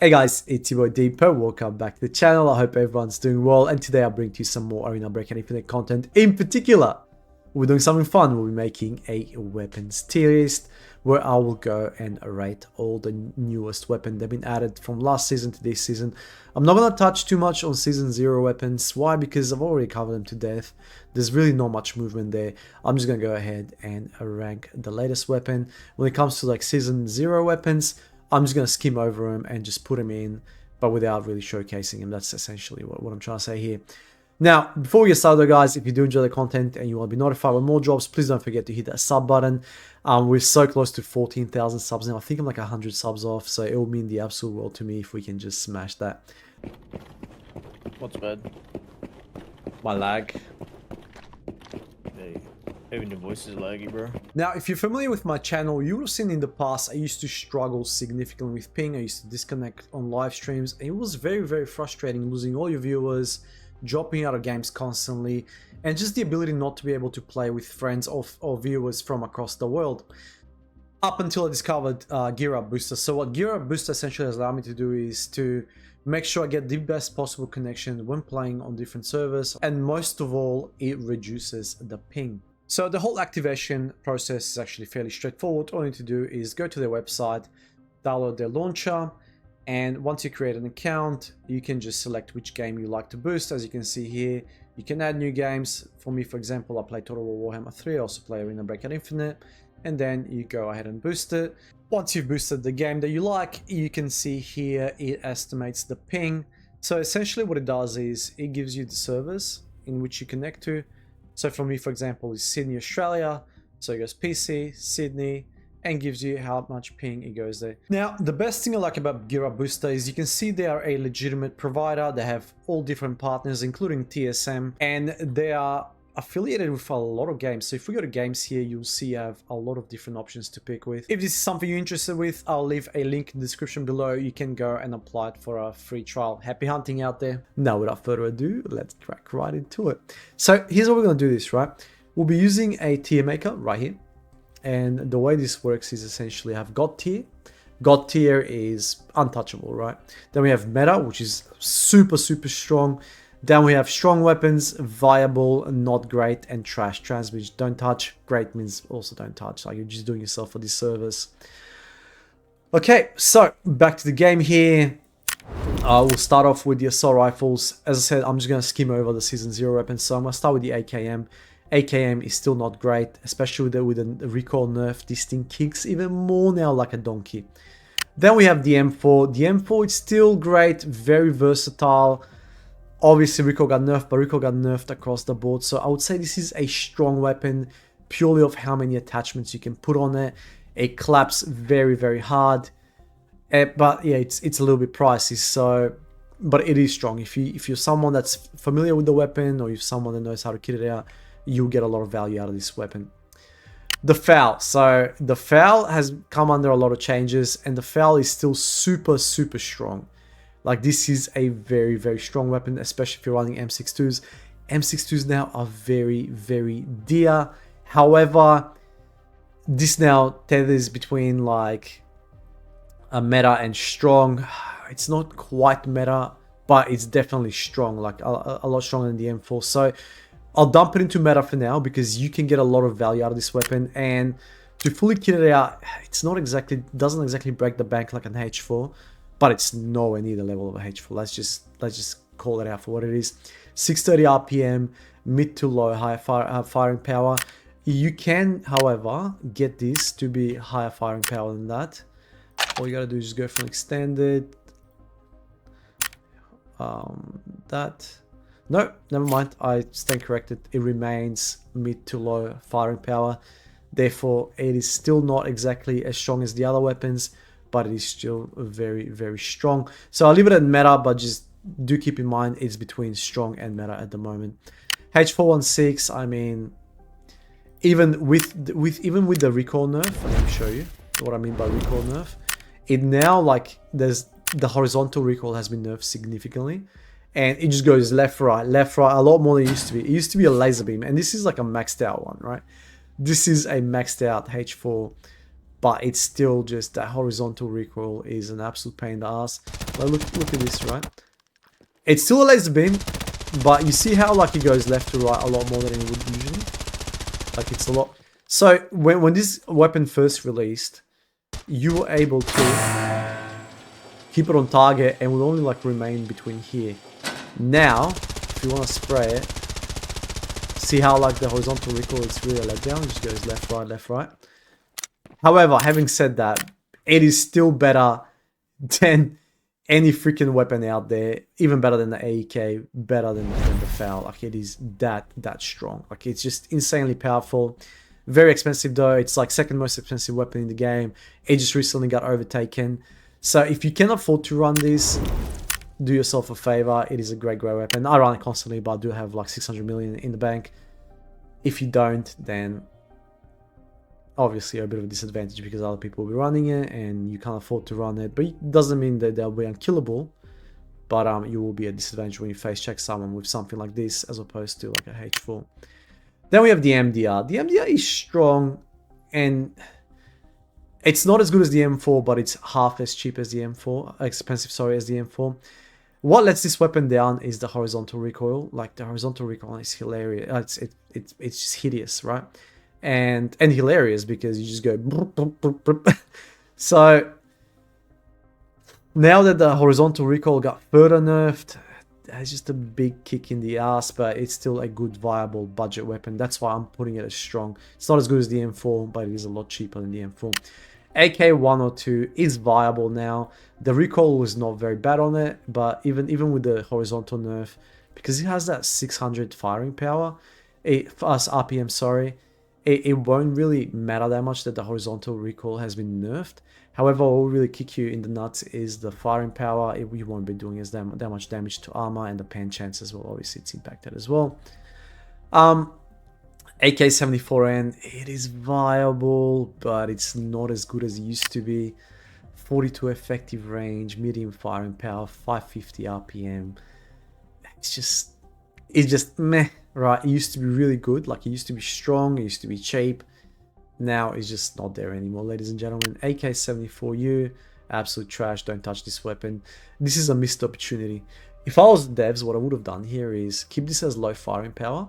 Hey guys, it's your boy Deepo. Welcome back to the channel. I hope everyone's doing well, and today I'll bring to you some more Arena Breakout Infinite content. In particular, we're doing something fun. We'll be making a weapons tier list where I will go and rate all the newest weapons that have been added from last season to this season. I'm not going to touch too much on season 0 weapons. Why? Because I've already covered them to death. There's really not much movement there. I'm just going to go ahead and rank the latest weapon. When it comes to like season 0 weapons, I'm just going to skim over them and just put them in, but without really showcasing them. That's essentially what I'm trying to say here. Now, before we get started, guys, if you do enjoy the content and you want to be notified when more drops, please don't forget to hit that sub button. We're so close to 14,000 subs now. I think I'm like 100 subs off, so it will mean the absolute world to me if we can just smash that. What's bad? My lag. Hey, even your voice is laggy, bro. Now, if you're familiar with my channel, you would have seen in the past I used to struggle significantly with ping. I used to disconnect on live streams. It was very, very frustrating losing all your viewers, dropping out of games constantly, and just the ability not to be able to play with friends or viewers from across the world. Up until I discovered GearUP Booster. So what GearUP Booster essentially has allowed me to do is to make sure I get the best possible connection when playing on different servers, and most of all, it reduces the ping. So the whole activation process is actually fairly straightforward. All you need to do is go to their website, download their launcher, and once you create an account, you can just select which game you like to boost. As you can see here, you can add new games. For me, for example, I play Total War Warhammer 3, I also play Arena Breakout Infinite, and then you go ahead and boost it. Once you've boosted the game that you like, you can see here it estimates the ping. So essentially what it does is it gives you the servers in which you connect to. So for me, for example, is Sydney, Australia. So it goes PC, Sydney, and gives you how much ping it goes there. Now, the best thing I like about GearUP Booster is you can see they are a legitimate provider. They have all different partners, including TSM, and they are affiliated with a lot of games. So if we go to games here, you'll see I have a lot of different options to pick with. If this is something you're interested with, I'll leave a link in the description below. You can go and apply it for a free trial. Happy hunting out there. Now, without further ado, let's crack right into it. So here's what we're going to do this, right? We'll be using a tier maker right here. And the way this works is essentially I have God tier. God tier is untouchable, right? Then we have meta, which is super, super strong. Then we have strong weapons, viable, not great, and trash. Trash means don't touch. Great means also don't touch. Like you're just doing yourself a disservice. Okay, so back to the game here. We'll start off with the assault rifles. As I said, I'm just going to skim over the season 0 weapons. So I'm going to start with the AKM. AKM is still not great, especially with the recoil nerf. This thing kicks even more now like a donkey. Then we have the M4. The M4 is still great, very versatile. Obviously, recoil got nerfed, but recoil got nerfed across the board. So I would say this is a strong weapon purely of how many attachments you can put on it. It claps very, very hard. But yeah, it's a little bit pricey. So, but it is strong. If you're someone that's familiar with the weapon, or if someone that knows how to kit it out, you'll get a lot of value out of this weapon. The FAL. So the FAL has come under a lot of changes, and the FAL is still super, super strong. Like this is a very, very strong weapon, especially if you're running M62s. M62s now are very, very dear. However, this now tethers between like a meta and strong. It's not quite meta, but it's definitely strong, like a lot stronger than the M4. So I'll dump it into meta for now because you can get a lot of value out of this weapon, and to fully kit it out, it's not exactly, doesn't exactly break the bank like an H4. But it's nowhere near the level of a H4. Let's just call it out for what it is. 630 RPM, mid to low, high firing power. You can, however, get this to be higher firing power than that. All you gotta do is just go for an extended. No, never mind. I stand corrected. It remains mid to low firing power. Therefore, it is still not exactly as strong as the other weapons, but it is still very, very strong. So I'll leave it at meta, but just do keep in mind it's between strong and meta at the moment. H416, I mean, even with the recoil nerf, let me show you what I mean by recoil nerf. It now, like, the horizontal recoil has been nerfed significantly, and it just goes left, right, a lot more than it used to be. It used to be a laser beam, and this is like a maxed out one, right? This is a maxed out H4 but it's still just that horizontal recoil is an absolute pain in the ass. Like, look at this, right? It's still a laser beam, but you see how like it goes left to right a lot more than it would usually. Like it's a lot. So when this weapon first released, you were able to keep it on target and would only like remain between here. Now, if you want to spray it, see how like the horizontal recoil is really a letdown. It just goes left, right, left, right. However, having said that, it is still better than any freaking weapon out there. Even better than the AEK, better than the FAL. Like it is that strong. Like it's just insanely powerful. Very expensive though. It's like second most expensive weapon in the game. It just recently got overtaken. So if you can afford to run this, do yourself a favor. It is a great weapon. I run it constantly, but I do have like 600 million in the bank. If you don't, then obviously you're a bit of a disadvantage because other people will be running it and you can't afford to run it. But it doesn't mean that they'll be unkillable. But you will be at a disadvantage when you face check someone with something like this as opposed to like a H4. Then we have the MDR. The MDR is strong and it's not as good as the M4, but it's half as cheap as the M4. Expensive, sorry, as the M4. What lets this weapon down is the horizontal recoil. Like the horizontal recoil is hilarious. It's just hideous, right? And hilarious because you just go broop, broop, broop, broop. So now that the horizontal recoil got further nerfed, that's just a big kick in the ass, but it's still a good viable budget weapon. That's why I'm putting it as strong. It's not as good as the M4, but it is a lot cheaper than the M4. AK-102 is viable now. The recoil was not very bad on it, but even with the horizontal nerf, because it has that 600 firing power, RPM, sorry, it won't really matter that much that the horizontal recoil has been nerfed. However, what will really kick you in the nuts is the firing power. You won't be doing as that much damage to armor, and the pen chances will obviously it's impacted as well. AK-74N, it is viable, but it's not as good as it used to be. 42 effective range, medium firing power, 550 RPM. It's just meh, right? It used to be really good, like it used to be strong, it used to be cheap. Now it's just not there anymore, ladies and gentlemen. AK-74U, absolute trash. Don't touch this weapon. This is a missed opportunity. If I was devs, what I would have done here is keep this as low firing power,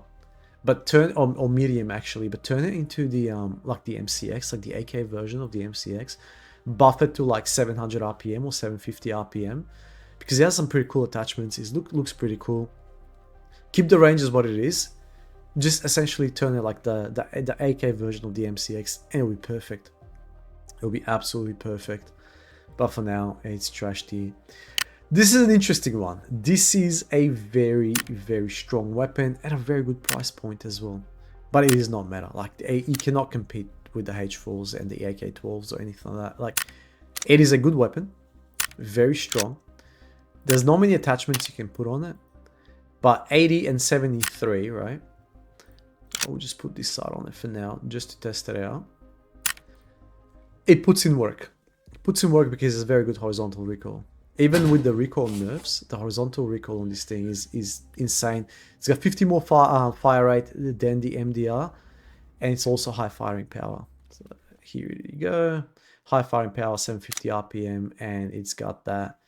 but turn or medium actually, but turn it into the like the MCX, like the AK version of the MCX. Buff it to like 700 RPM or 750 RPM because it has some pretty cool attachments. It looks pretty cool. Keep the range as what it is. Just essentially turn it like the AK version of the MCX and it'll be perfect. It'll be absolutely perfect. But for now, it's trash tier. This is an interesting one. This is a very, very strong weapon at a very good price point as well. But it is not meta. Like, you cannot compete with the H4s and the AK-12s or anything like that. Like, it is a good weapon. Very strong. There's not many attachments you can put on it. But 80 and 73, right? I'll just put this side on it for now, just to test it out. It puts in work. It puts in work because it's a very good horizontal recoil. Even with the recoil nerfs, the horizontal recoil on this thing is insane. It's got 50 more fire rate than the MDR, and it's also high firing power. So here you go, high firing power, 750 RPM, and it's got that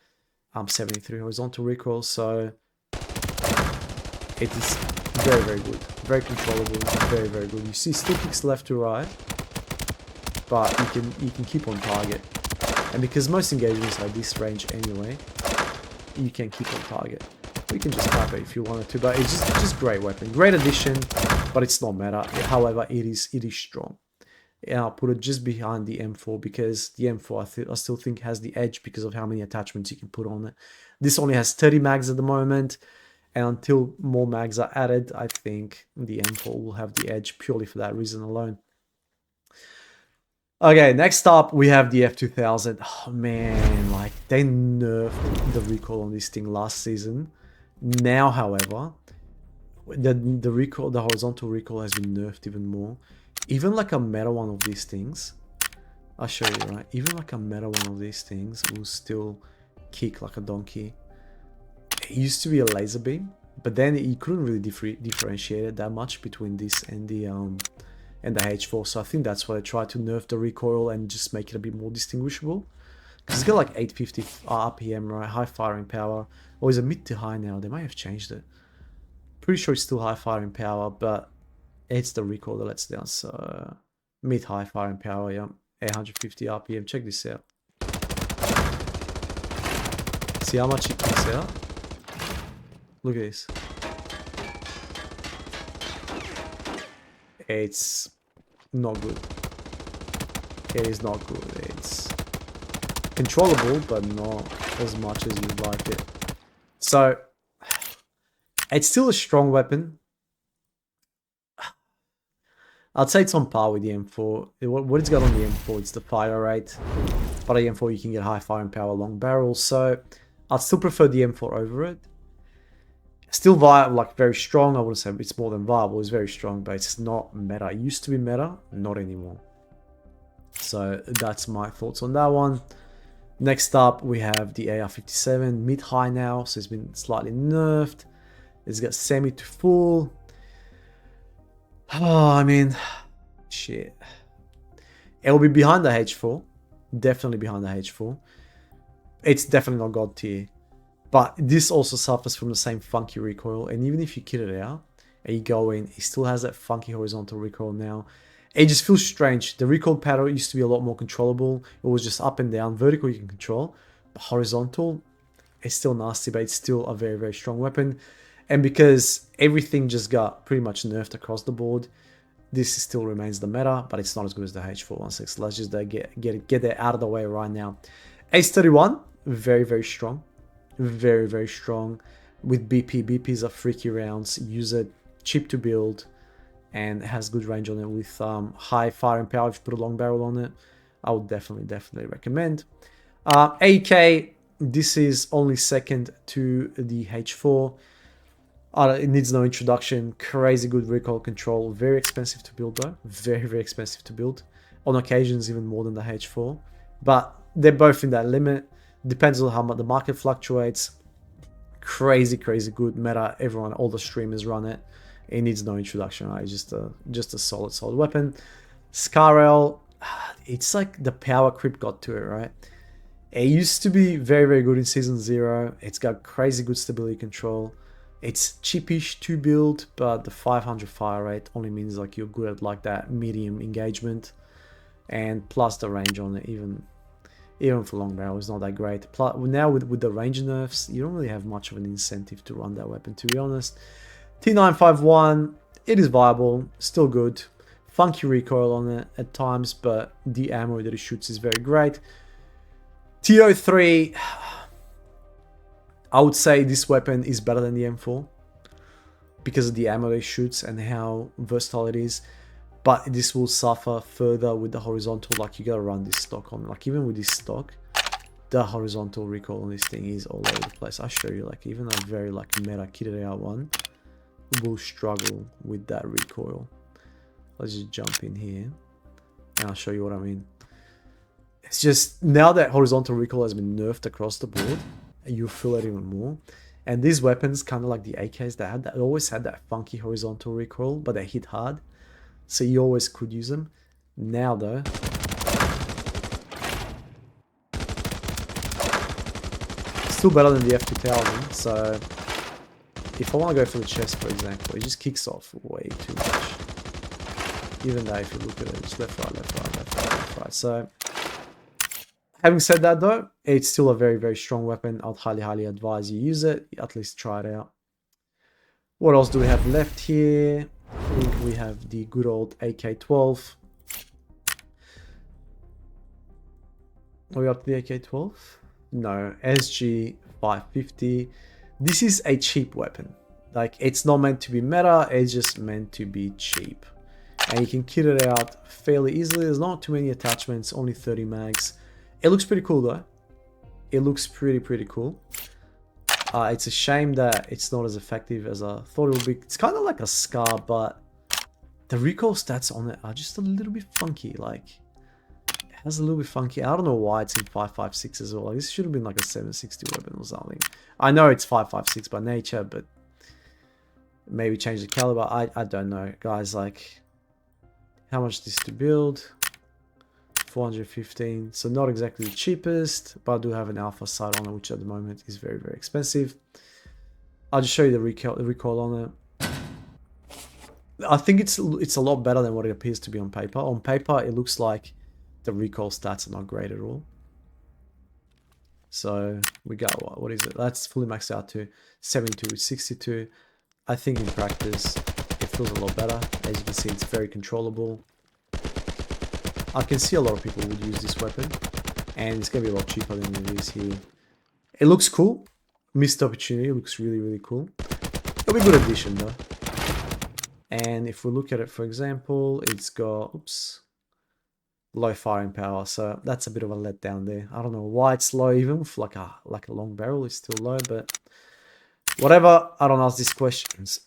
73 horizontal recoil. So it is very, very good, very controllable, very, very good. You see still kicks left to right, but you can keep on target. And because most engagements are this range anyway, you can keep on target. You can just tap it if you wanted to, but it's just great weapon. Great addition, but it's not meta. However, it is strong. And I'll put it just behind the M4 because the M4 I still think has the edge because of how many attachments you can put on it. This only has 30 mags at the moment, and until more mags are added, I think the M4 will have the edge purely for that reason alone. Okay, next up we have the F2000. Oh man, like they nerfed the recoil on this thing last season. Now, however, the recoil, the horizontal recoil has been nerfed even more. Even like a meta one of these things, I'll show you, right? Even like a meta one of these things will still kick like a donkey. It used to be a laser beam, but then you couldn't really differentiate it that much between this and the and the H4. So I think that's why I tried to nerf the recoil and just make it a bit more distinguishable. Because it's got like 850 RPM, right? High firing power. Or is it mid to high now? They might have changed it. Pretty sure it's still high firing power, but it's the recoil that lets down. So mid high firing power, yeah. 850 RPM. Check this out. See how much it kicks out? Look at this. It's not good. It is not good. It's controllable, but not as much as you'd like it. So, it's still a strong weapon. I'd say it's on par with the M4. What it's got on the M4, it's the fire rate. But the M4, you can get high firing power, long barrels. So, I'd still prefer the M4 over it. Still viable, like very strong. I wouldn't say it's more than viable. It's very strong, but it's not meta. It used to be meta, not anymore. So that's my thoughts on that one. Next up, we have the AR-57 mid-high now, so it's been slightly nerfed. It's got semi to full. Oh, I mean, shit. It will be behind the H4. Definitely behind the H4. It's definitely not God tier. But this also suffers from the same funky recoil. And even if you kit it out and you go in, it still has that funky horizontal recoil now. It just feels strange. The recoil pattern used to be a lot more controllable. It was just up and down. Vertical you can control. But horizontal, it's still nasty, but it's still a very, very strong weapon. And because everything just got pretty much nerfed across the board, this still remains the meta, but it's not as good as the H416. Let's just get that out of the way right now. Ace-31, very, very strong. Very, very strong with BP. BPs are freaky rounds. Use it, cheap to build, and has good range on it with high firing power. If you put a long barrel on it, I would definitely recommend. AK, this is only second to the H4. It needs no introduction. Crazy good recoil control. Very expensive to build though. Very, very expensive to build. On occasions, even more than the H4. But they're both in that limit. Depends on how much the market fluctuates. Crazy, crazy good meta. Everyone, all the streamers run it. It needs no introduction, right? It's just a solid weapon. Scarel, it's like the power creep got to it, right? It used to be very, very good in Season 0. It's got crazy good stability control. It's cheapish to build, but the 500 fire rate only means like you're good at like that medium engagement. And plus the range on it, even for long barrel, is not that great. Plus, now with the range nerfs, you don't really have much of an incentive to run that weapon, to be honest. T951, it is viable, still good. Funky recoil on it at times, but the ammo that it shoots is very great. T03, I would say this weapon is better than the M4 because of the ammo it shoots and how versatile it is. But this will suffer further with the horizontal. Like, you gotta run this stock on. Like, even with this stock, the horizontal recoil on this thing is all over the place. I show you, like, even a very like meta kitted out one will struggle with that recoil. Let's just jump in here and I'll show you what I mean. It's just, now that horizontal recoil has been nerfed across the board, you feel it even more. And these weapons, kind of like the AKs, they always had that funky horizontal recoil, but they hit hard. So you always could use them. Now though, still better than the F2000. So if I want to go for the chest, for example, it just kicks off way too much. Even though if you look at it, it's left, right, left, right, left, right, left, right. So having said that though, it's still a very, very strong weapon. I'd highly advise you use it. At least try it out. What else do we have left here? I think we have the good old AK-12. Are we up to the AK-12? No, SG-550. This is a cheap weapon. Like, it's not meant to be meta, it's just meant to be cheap. And you can kit it out fairly easily. There's not too many attachments, only 30 mags. It looks pretty cool though. It looks pretty cool. It's a shame that it's not as effective as I thought it would be. It's kind of like a SCAR, but the recoil stats on it are just a little bit funky. Like, it has a little bit funky. I don't know why it's in 5.56 as well. Like, this should have been like a 7.60 weapon or something. I know it's 5.56 by nature, but maybe change the caliber. I don't know, guys. Like, it How much this to build? 415. So not exactly the cheapest, but I do have an alpha sight on it, which at the moment is very, very expensive. I'll just show you the recoil on it. I think it's a lot better than what it appears to be on paper. On paper, it looks like the recoil stats are not great at all. So we got what is it? That's fully maxed out to 72, 62. I think in practice, it feels a lot better. As you can see, it's very controllable. I can see a lot of people would use this weapon, and it's gonna be a lot cheaper than it is here. It looks cool. Missed opportunity. It looks really, really cool. It'll be a good addition though. And if we look at it, for example, it's got low firing power, so that's a bit of a letdown there. I don't know why it's low, even with like a long barrel, it's still low, but whatever. I don't ask these questions.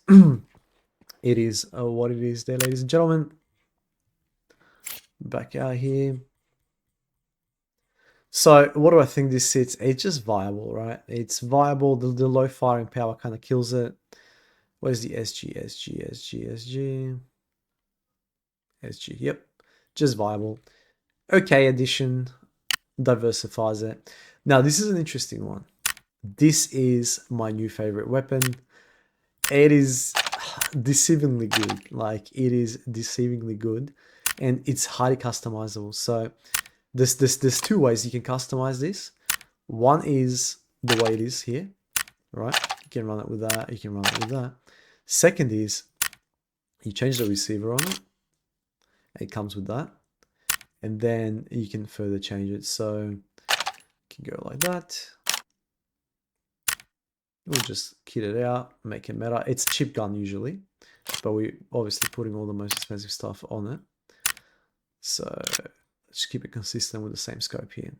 It is what it is there, ladies and gentlemen. Back out here. So what do I think this sits? It's just viable, right? It's viable. The low firing power kind of kills it. Where's the SG? Yep, just viable. Okay, addition, diversifies it. Now this is an interesting one. This is my new favorite weapon. It is deceivingly good. Like, it is deceivingly good, and it's highly customizable. So there's two ways you can customize this. One is the way it is here, right? You can run it with that. You can run it with that. Second is you change the receiver on it. It comes with that, and then you can further change it. So you can go like that. We'll just kit it out, make it better. It's a cheap gun usually, but we're obviously putting all the most expensive stuff on it. So let's keep it consistent with the same scope here.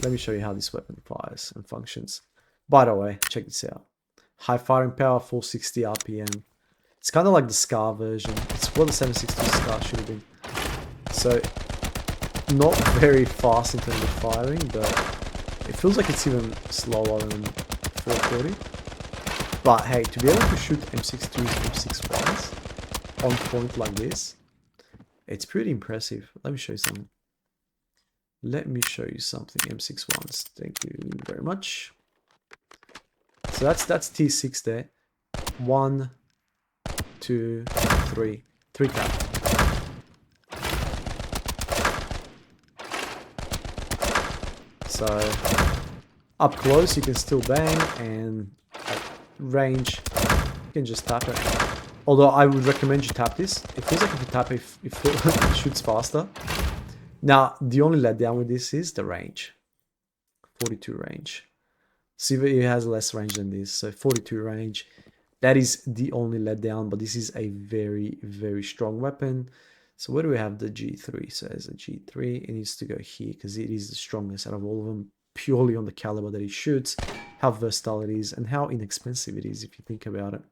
Let me show you how this weapon fires and functions. By the way, check this out. High firing power, 460 RPM. It's kind of like the SCAR version. It's what the 762 SCAR should have been. So not very fast in terms of firing, but it feels like it's even slower than 440. But hey, to be able to shoot M62s, M61s on point like this, it's pretty impressive. Let me show you something. M61s. Thank you very much. So that's T6 there. 1, 2, 3. 3 tap. So up close you can still bang, and at range you can just tap it. Although I would recommend you tap this. It feels like if you tap it, it shoots faster. Now the only letdown with this is the range. 42 range. See, it has less range than this, so 42 range. That is the only letdown, but this is a very, very strong weapon. So where do we have the G3? So as a G3, it needs to go here because it is the strongest out of all of them, purely on the caliber that it shoots, how versatile it is, and how inexpensive it is if you think about it.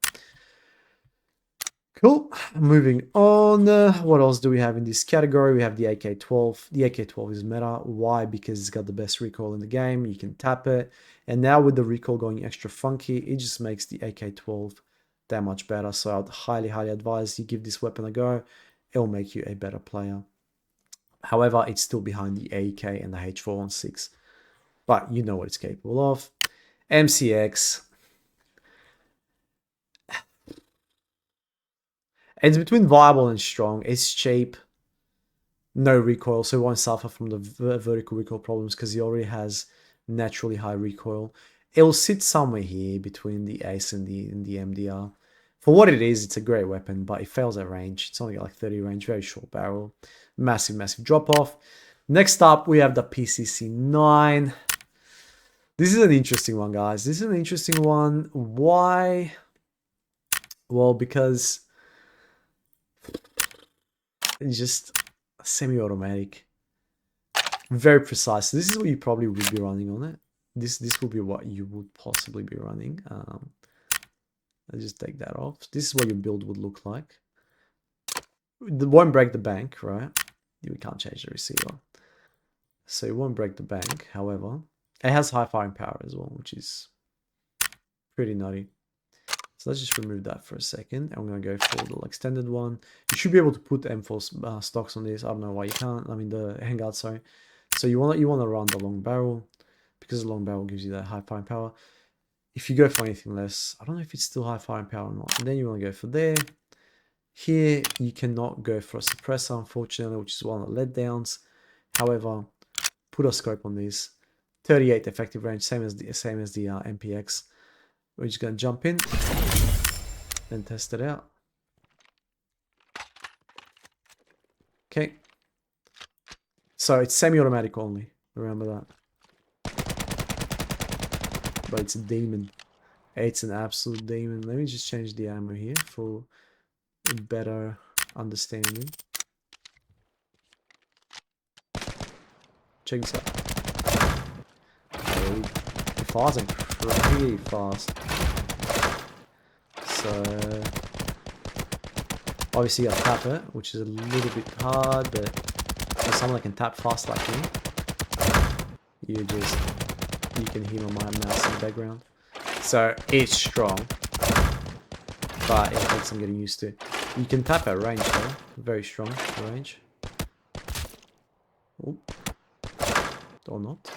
Cool. Moving on. What else do we have in this category? We have the AK-12. The AK-12 is meta. Why? Because it's got the best recoil in the game. You can tap it. And now with the recoil going extra funky, it just makes the AK-12 that much better. So I'd highly, highly advise you give this weapon a go. It'll make you a better player. However, it's still behind the AK and the H416. But you know what it's capable of. MCX. It's between viable and strong. It's cheap. No recoil, so it won't suffer from the vertical recoil problems because he already has naturally high recoil. It will sit somewhere here between the Ace and the MDR. For what it is, it's a great weapon, but it fails at range. It's only got like 30 range, very short barrel. Massive, massive drop off. Next up, we have the PCC9. This is an interesting one, guys. This is an interesting one. Why? Well, because it's just semi-automatic, very precise. This is what you probably would be running on it. This will be what you would possibly be running. I'll just take that off. This is what your build would look like. It won't break the bank, right? We can't change the receiver, so it won't break the bank. However, it has high firing power as well, which is pretty nutty. So let's just remove that for a second. I'm going to go for the extended one. You should be able to put M4 stocks on this. I don't know why you can't. I mean the handguard, sorry. So you want to run the long barrel because the long barrel gives you that high firing power. If you go for anything less, I don't know if it's still high firing power or not. And then you want to go for there. Here you cannot go for a suppressor, unfortunately, which is one of the letdowns. However, put a scope on this. 38 effective range, same as the MPX. We're just gonna jump in and test it out. Okay. So it's semi-automatic only. Remember that. But it's a demon. It's an absolute demon. Let me just change the ammo here for a better understanding. Check this out. Okay. It fires pretty fast. So obviously you gotta tap it, which is a little bit hard, but for someone that can tap fast like me, you can hear my mouse in the background. So it's strong, but it takes some getting used to. You can tap at range though, very strong range. Oop. Or not.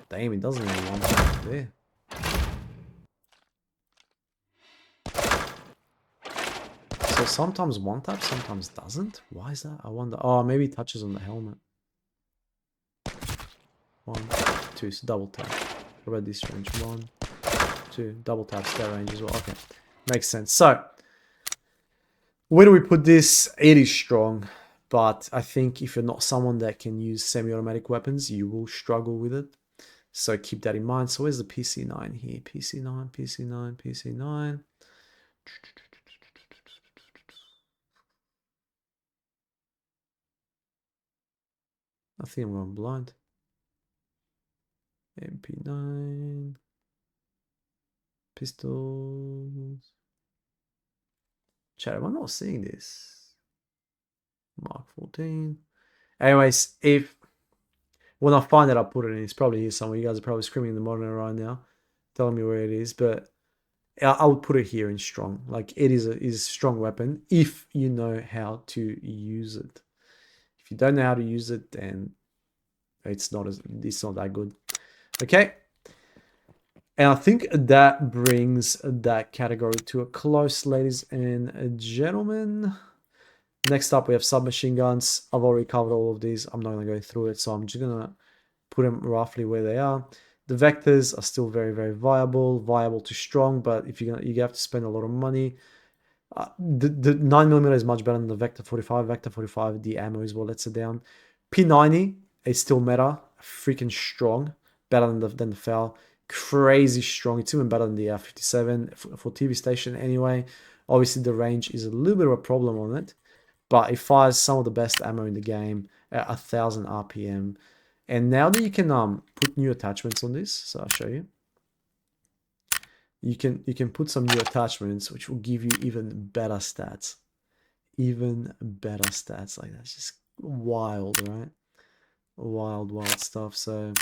Damn, it doesn't even want to there. So sometimes one tap, sometimes doesn't. Why is that? I wonder. Oh, maybe it touches on the helmet. 1, 2, so double tap. What about this range? 1, 2, double taps that range as well. Okay, makes sense. So where do we put this? It is strong, but I think if you're not someone that can use semi-automatic weapons, you will struggle with it. So keep that in mind. So where's the PC9 here? PC9, PC9, PC9. I think I'm going blind. MP9. Pistols. Chat, am I not seeing this? Mark 14. Anyways, when I find it, I'll put it in. It's probably here somewhere. You guys are probably screaming in the monitor right now, telling me where it is. But I would put it here in strong. Like it is a strong weapon if you know how to use it. If you don't know how to use it, then it's not that good. Okay. And I think that brings that category to a close, ladies and gentlemen. Next up, we have submachine guns. I've already covered all of these. I'm not going to go through it, so I'm just going to put them roughly where they are. The vectors are still very, very viable to strong, but if you have to spend a lot of money. The 9mm is much better than the Vector 45. Vector 45, the ammo is what lets it down. P90 is still meta, freaking strong, better than the FAL. Crazy strong. It's even better than the R57 for TV station anyway. Obviously, the range is a little bit of a problem on it, but it fires some of the best ammo in the game at 1000 RPM. And now that you can put new attachments on this, so I'll show you. You can put some new attachments which will give you even better stats. Even better stats. Like that's just wild, right? Wild stuff. So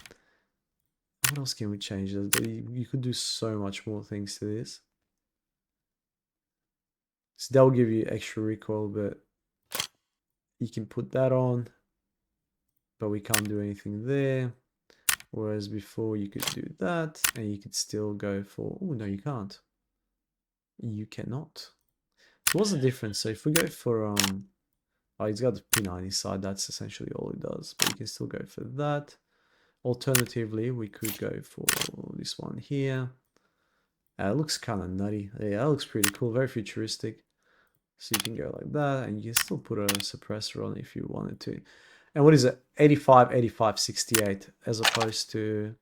what else can we change? You could do so much more things to this. So that will give you extra recoil, but you can put that on, but we can't do anything there. Whereas before you could do that and you could still go for, oh no, you can't. You cannot. So what's the difference? So if we go for oh, he's got the P90 side, that's essentially all it does, but you can still go for that. Alternatively, we could go for this one here. It looks kind of nutty. Yeah, that looks pretty cool, very futuristic. So you can go like that, and you can still put a suppressor on if you wanted to. And what is it? 85, 85, 68, as opposed to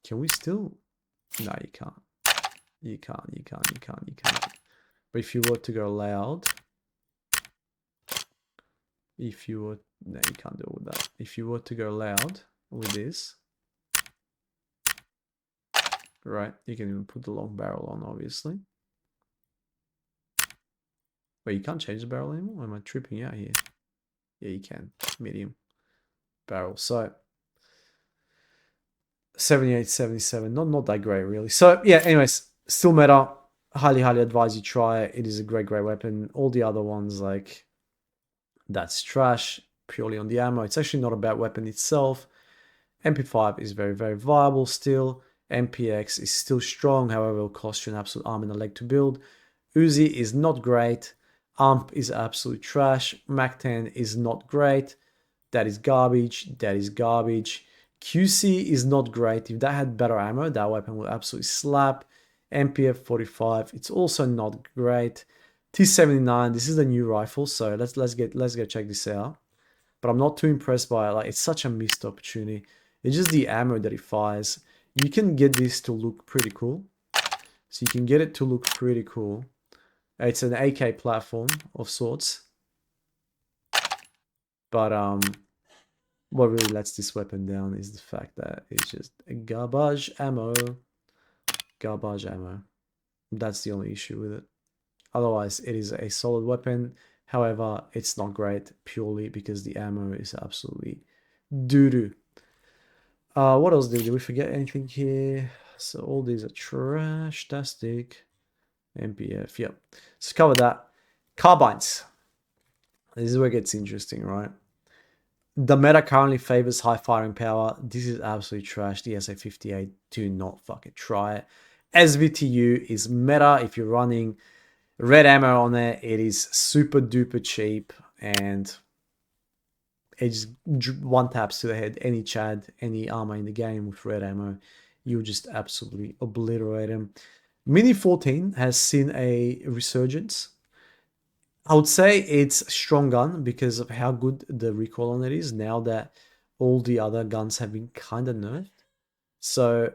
can we still? No, you can't. You can't. But if you were to go loud, no, you can't do it with that. If you were to go loud with this, right, you can even put the long barrel on, obviously. Wait, you can't change the barrel anymore? Am I tripping out here? Yeah, you can. Medium barrel. So 78, 77. Not that great, really. So, yeah, anyways, still meta. Highly advise you try it. It is a great weapon. All the other ones, like, that's trash purely on the ammo. It's actually not a bad weapon itself. MP5 is very viable still. MPX is still strong, however, it'll cost you an absolute arm and a leg to build. Uzi is not great. AMP is absolute trash. MAC-10 is not great. That is garbage. That is garbage. QC is not great. If that had better ammo, that weapon would absolutely slap. MPF 45, it's also not great. T79, this is the new rifle, so let's go check this out. But I'm not too impressed by it. Like, it's such a missed opportunity. It's just the ammo that it fires. You can get this to look pretty cool. So you can get it to look pretty cool. It's an AK platform of sorts. But what really lets this weapon down is the fact that it's just garbage ammo. Garbage ammo. That's the only issue with it. Otherwise, it is a solid weapon. However, it's not great purely because the ammo is absolutely doo-doo. What else did we forget anything here? So all these are trash-tastic. MPF, yep. Let's cover that. Carbines. This is where it gets interesting, right? The meta currently favors high firing power. This is absolutely trash. The SA58, do not fucking try it. SVTU is meta if you're running red ammo on there. It is super duper cheap and it just one taps to the head. Any Chad, any armor in the game with red ammo, you just absolutely obliterate them. Mini 14 has seen a resurgence. I would say it's a strong gun because of how good the recoil on it is now that all the other guns have been kind of nerfed. So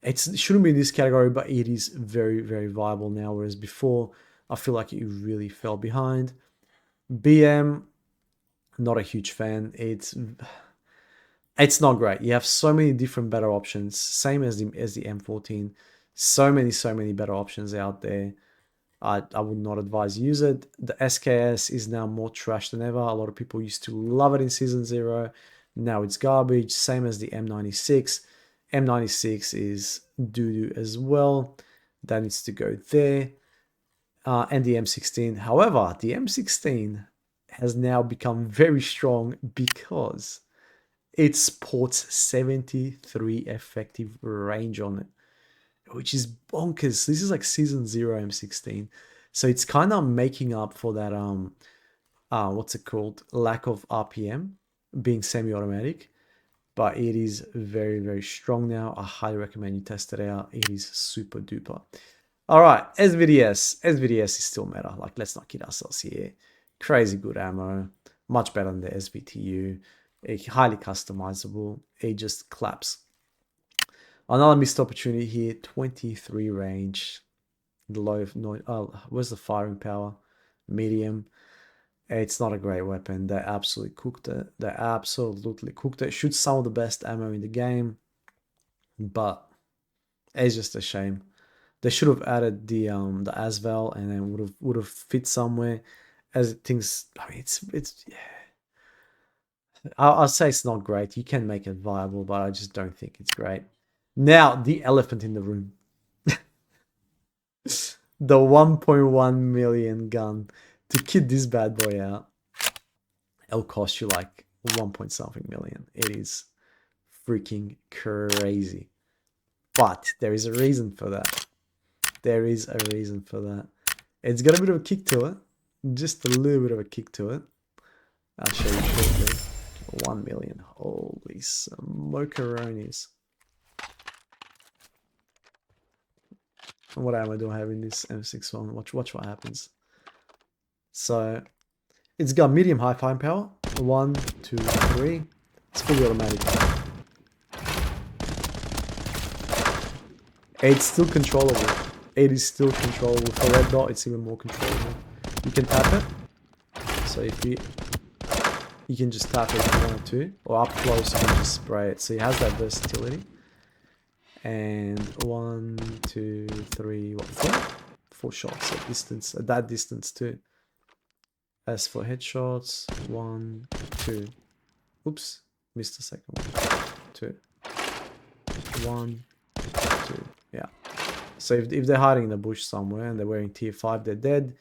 it shouldn't be in this category, but it is very viable now, whereas before I feel like it really fell behind. BM, not a huge fan. It's not great. You have so many different better options, same as the M14. So many better options out there. I would not advise use it. The SKS is now more trash than ever. A lot of people used to love it in Season 0. Now it's garbage. Same as the M96. M96 is doo-doo as well. That needs to go there. And the M16. However, the M16 has now become very strong because it sports 73 effective range on it, which is bonkers. This is like Season 0 M16. So it's kind of making up for that, what's it called? Lack of RPM being semi-automatic. But it is very strong now. I highly recommend you test it out. It is super duper. All right, SVDS. SVDS is still meta. Like, let's not kid ourselves here. Crazy good ammo. Much better than the SVTU. Highly customizable. It just claps. Another missed opportunity here. 23 range. The low of noise. Oh, where's the firing power? Medium. It's not a great weapon. They absolutely cooked it. They absolutely cooked it. Shoots some of the best ammo in the game, but it's just a shame. They should have added the Asval, and then would have fit somewhere. As things, I mean, it's. I'll say it's not great. You can make it viable, but I just don't think it's great. Now the elephant in the room, the 1.1 million gun. To kit this bad boy out, it'll cost you like 1 point something million. It is freaking crazy. But there is a reason for that. There is a reason for that. It's got a bit of a kick to it. Just a little bit of a kick to it. I'll show you shortly. 1 million. Holy smokeronis. What ammo do I have in this M61? Watch what happens. So it's got medium high firing power. 1, 2, 3. It's fully automatic. It's still controllable. It is still controllable. For red dot, it's even more controllable. You can tap it. So if you can just tap it if you want to, or up close you can just spray it. So it has that versatility. And 1, 2, 3, what? 4 shots at distance. At that distance too. S for headshots. 1, 2. Oops, missed the second one. 2. 1, 2. Yeah. So if they're hiding in the bush somewhere and they're wearing tier 5, they're dead.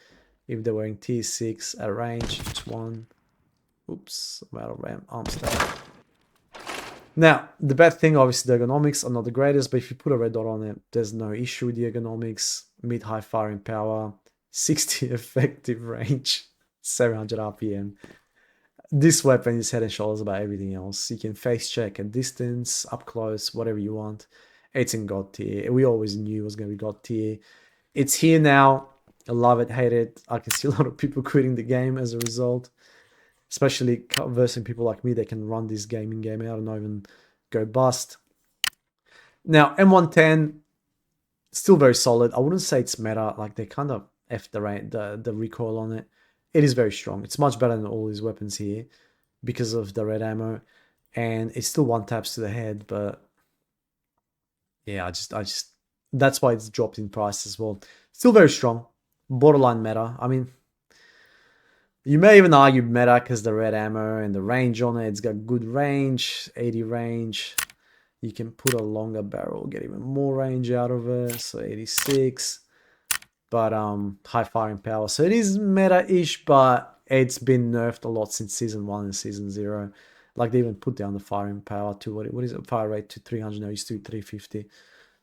If they're wearing tier 6 at range, it's 1. Oops, I'm out of arm stat. Now, the bad thing, obviously, the ergonomics are not the greatest, but if you put a red dot on it, there's no issue with the ergonomics. Mid-high firing power, 60 effective range, 700 RPM. This weapon is head and shoulders above everything else. You can face check at distance, up close, whatever you want. It's in God tier. We always knew it was going to be God tier. It's here now. I love it, hate it. I can see a lot of people quitting the game as a result. Especially versing people like me that can run this game out and not even go bust. Now, M110, still very solid. I wouldn't say it's meta. Like, they kind of F the recoil on it. It is very strong. It's much better than all these weapons here because of the red ammo. And it's still one taps to the head, but yeah, I just that's why it's dropped in price as well. Still very strong. Borderline meta. I mean, you may even argue meta because the red ammo and the range on it. It's got good range, 80 range. You can put a longer barrel, get even more range out of it. So 86. But high firing power. So it is meta-ish, but it's been nerfed a lot since Season 1 and Season 0. Like, they even put down the firing power to, what is it? Fire rate to 300, now it's to 350.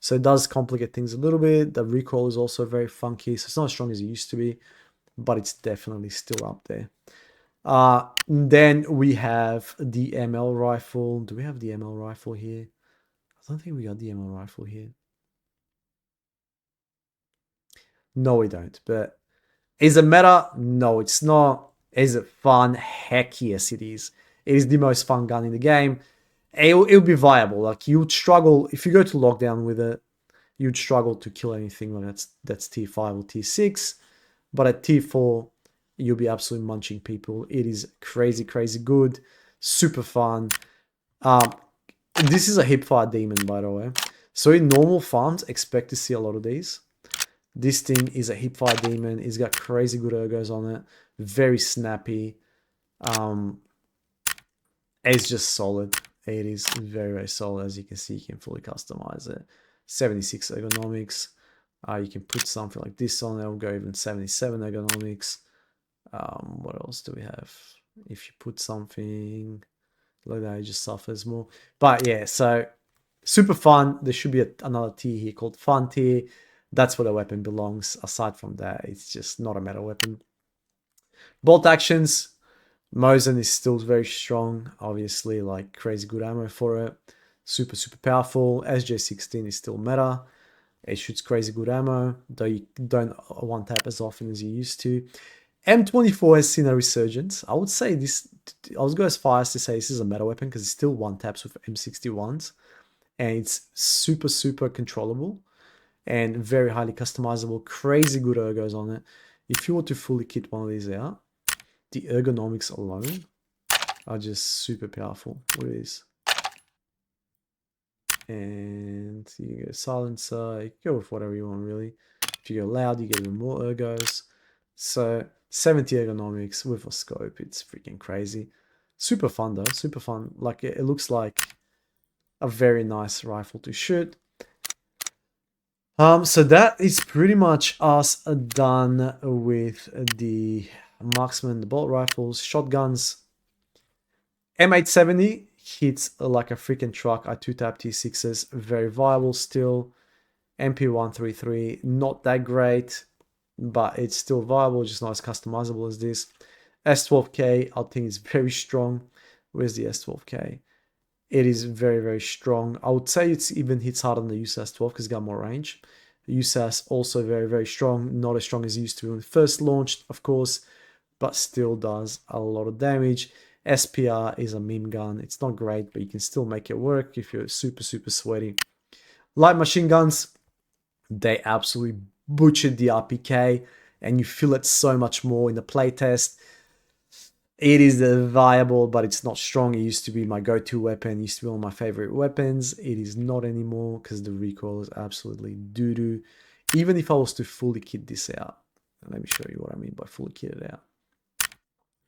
So it does complicate things a little bit. The recoil is also very funky. So it's not as strong as it used to be, but it's definitely still up there. Then we have the ML rifle. Do we have the ML rifle here? I don't think we got the ML rifle here. No, we don't. But is it meta? No, it's not. Is it fun? Heck yes, it is. It is the most fun gun in the game. It'll be viable. Like, you'd struggle if you go to lockdown with it. You'd struggle to kill anything like that's tier 5 or tier 6. But at tier 4, you'll be absolutely munching people. It is crazy, crazy good. Super fun. This is a hipfire demon, by the way. So in normal farms, expect to see a lot of these. This thing is a hipfire demon. It's got crazy good ergos on it. Very snappy. It's just solid. It is very, very solid. As you can see, you can fully customize it. 76 ergonomics. You can put something like this on. It'll go even 77 ergonomics. What else do we have? If you put something like that, it just suffers more. But yeah, so super fun. There should be another tier here called fun tier. That's where the weapon belongs. Aside from that, it's just not a meta weapon. Bolt actions. Mosin is still very strong. Obviously, like, crazy good ammo for it. Super, super powerful. SJ16 is still meta. It shoots crazy good ammo, though you don't one tap as often as you used to. M24 has seen a resurgence. I would say this, I was going as far as to say this is a meta weapon because it still one taps with M61s. And it's super, super controllable and very highly customizable. Crazy good ergos on it. If you were to fully kit one of these out, the ergonomics alone are just super powerful. Look at this. And you can go silencer, you can go with whatever you want, really. If you go loud, you get even more ergos. So 70 ergonomics with a scope, it's freaking crazy. Super fun though, super fun. Like, it looks like a very nice rifle to shoot. So that is pretty much us done with the marksman, the bolt rifles, shotguns. M870 hits like a freaking truck. I 2-tap T6s, very viable still. MP133, not that great, but it's still viable, just not as customizable as this. S12K, I think it's very strong. Where's the S12K? It is very, very strong. I would say it's even hits harder than the USAS 12 because it's got more range. The USAS also very, very strong. Not as strong as it used to be when it first launched, of course, but still does a lot of damage. SPR is a meme gun. It's not great, but you can still make it work if you're super, super sweaty. Light machine guns, they absolutely butchered the RPK, and you feel it so much more in the playtest. It is viable, but it's not strong. It used to be my go-to weapon. It used to be one of my favorite weapons. It is not anymore because the recoil is absolutely doo-doo. Even if I was to fully kit this out, let me show you what I mean by fully kit it out.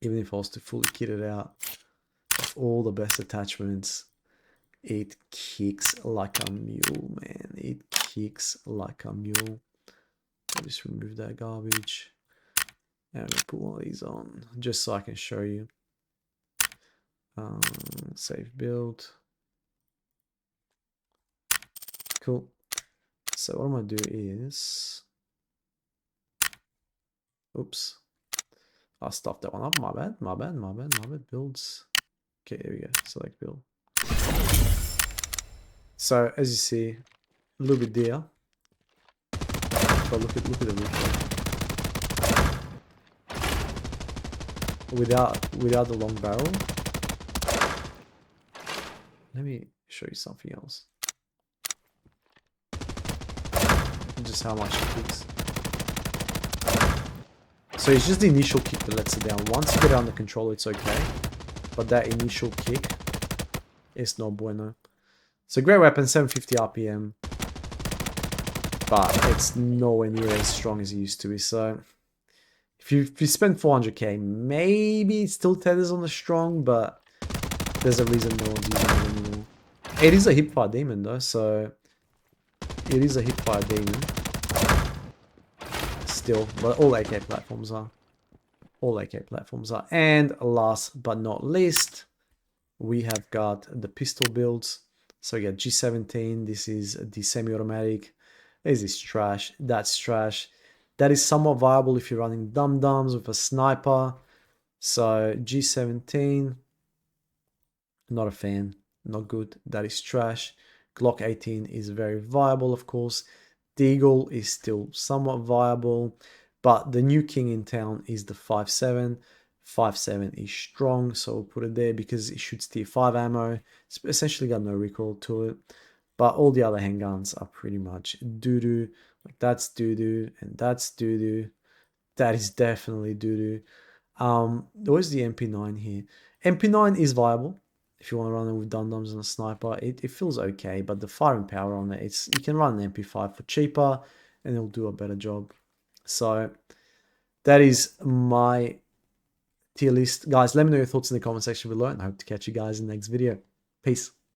Even if I was to fully kit it out with all the best attachments, it kicks like a mule, man. It kicks like a mule. I'll just remove that garbage. And I'm gonna put one of these on just so I can show you. Save build. Cool. So what I'm gonna do is, oops, I stuffed that one up. My bad. Builds. Okay, there we go. Select build. So as you see, a little bit there. But look at the recoil. Without the long barrel. Let me show you something else. Just how much it kicks. So it's just the initial kick that lets it down. Once you get it under control, it's okay. But that initial kick is no bueno. So great weapon, 750 RPM. But it's nowhere near as strong as it used to be. So if you spend 400k, maybe it still tethers on the strong, but there's a reason no one's using it anymore. It is a hipfire demon though, so it is a hipfire demon. Still, but all AK platforms are. All AK platforms are. And last but not least, we have got the pistol builds. So you got G17, this is the semi-automatic. This is trash, that's trash. That is somewhat viable if you're running dum-dums with a sniper. So G17, not a fan, not good, that is trash. Glock 18 is very viable, of course. Deagle is still somewhat viable, but the new king in town is the 5.7. 5.7 is strong, so we'll put it there because it shoots tier 5 ammo. It's essentially got no recoil to it. But all the other handguns are pretty much doo-doo. Like that's doo-doo, and that's doo-doo. That is definitely doo-doo. Where's the MP9 here? MP9 is viable if you want to run it with dum-dums and a sniper. It feels okay, but the firing power on it, you can run an MP5 for cheaper, and it'll do a better job. So that is my tier list. Guys, let me know your thoughts in the comment section below, and I hope to catch you guys in the next video. Peace.